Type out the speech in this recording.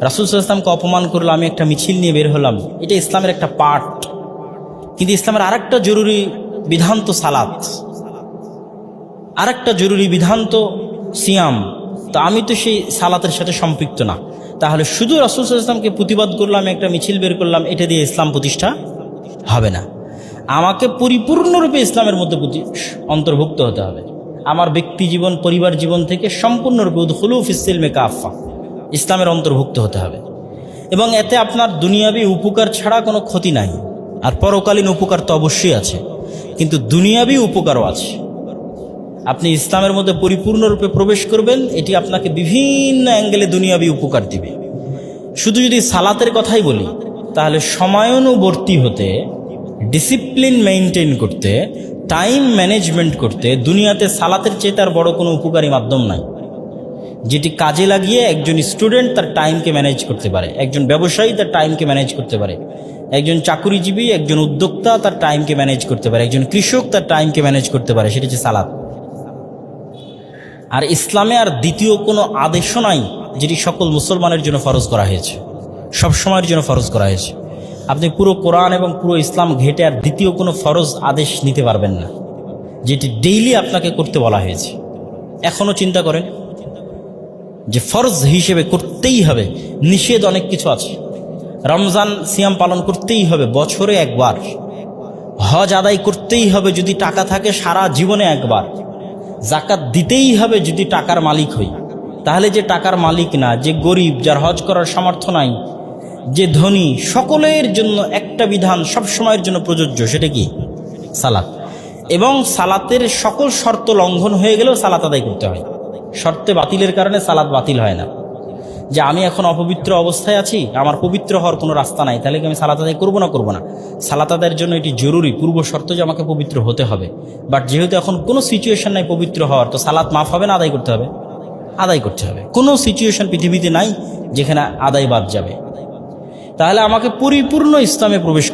রাসূল সাল্লাল্লাহু আলাইহি ওয়াসাল্লামকে অপমান করলো, আমি একটা মিছিল নিয়ে বের হলাম, এটা ইসলামের একটা পার্ট। কিন্তু ইসলামের আরেকটা জরুরি বিধান তো সালাত, আরেকটা জরুরি বিধান তো সিয়াম। তো আমি তো সেই সালাতের সাথে সম্পৃক্ত না। তাহলে শুধু রাসূল সাল্লাল্লাহু আলাইহি ওয়াসাল্লামকে প্রতিবাদ করলাম, একটা মিছিল বের করলাম, এটা দিয়ে ইসলাম প্রতিষ্ঠা হবে না। আমাকে পরিপূর্ণরূপে ইসলামের মধ্যে অন্তর্ভুক্ত হতে হবে। আমার ব্যক্তি জীবন, পরিবার জীবন থেকে সম্পূর্ণরূপে উদখুলু ফিস-সিলমি কাফা, ইসলামের অন্তর্ভুক্ত হতে হবে। এবং এতে আপনার দুনিয়াবি উপকার ছাড়া কোনো ক্ষতি নাই। আর পরকালীন উপকার তো অবশ্যই আছে, কিন্তু দুনিয়াবি উপকারও আছে। আপনি ইসলামের মধ্যে পরিপূর্ণরূপে প্রবেশ করবেন, এটি আপনাকে বিভিন্ন অ্যাঙ্গেলে দুনিয়াবি উপকার দিবে। শুধু যদি সালাতের কথাই বলি, তাহলে সময়ানুবর্তী হতে, ডিসিপ্লিন মেইনটেইন করতে, টাইম ম্যানেজমেন্ট করতে দুনিয়াতে সালাতের চেয়ে তার বড় কোনো উপকারী মাধ্যম নাই, যেটি কাজে লাগিয়ে একজন স্টুডেন্ট তার টাইমকে ম্যানেজ করতে পারে, একজন ব্যবসায়ী তার টাইমকে ম্যানেজ করতে পারে, একজন চাকুরিজীবী, একজন উদ্যোক্তা তার টাইমকে ম্যানেজ করতে পারে, একজন কৃষক তার টাইমকে ম্যানেজ করতে পারে, সেটি হচ্ছে সালাত। আর ইসলামে আর দ্বিতীয় কোনো আদেশও নাই যেটি সকল মুসলমানের জন্য ফরজ করা হয়েছে, সব সময়ের জন্য ফরজ করা হয়েছে। আপনি পুরো কোরআন এবং পুরো ইসলাম ঘেটে আর দ্বিতীয় কোনো ফরজ আদেশ নিতে পারবেন না যেটি ডেইলি আপনাকে করতে বলা হয়েছে। এখনও চিন্তা করেন যে ফরজ হিসেবে করতেই হবে, নিষেধ অনেক কিছু আছে। রমজান সিয়াম পালন করতেই হবে বছরে একবার, হজ আদায় করতেই হবে যদি টাকা থাকে সারা জীবনে একবার, জাকাত দিতেই হবে যদি টাকার মালিক হই। তাহলে যে টাকার মালিক না, যে গরিব, যার হজ করার সামর্থ্য নাই, যে ধনী, সকলের জন্য একটা বিধান সব সময়ের জন্য প্রযোজ্য, সেটা কি? সালাত। এবং সালাতের সকল শর্ত লঙ্ঘন হয়ে গেলেও সালাত আদায় করতে হয়। শর্তে বাতিলের কারণে সালাত বাতিল হয় না। যে আমি এখন অপবিত্র অবস্থায় আছি, আমার পবিত্র হওয়ার কোনো রাস্তা নাই, তাহলে কি আমি সালাত আদায় করবো না? সালাত আদায়ের জন্য এটি জরুরি, পূর্ব শর্ত যে আমাকে পবিত্র হতে হবে। বাট যেহেতু এখন কোনো সিচুয়েশন নাই পবিত্র হওয়ার, তো সালাত মাফ হবে না, আদায় করতে হবে? আদায় করতে হবে। কোনো সিচুয়েশন পৃথিবীতে নাই যেখানে আদায় বাদ যাবে। তাহলে আমাকে পরিপূর্ণ ইসলামে প্রবেশ করতে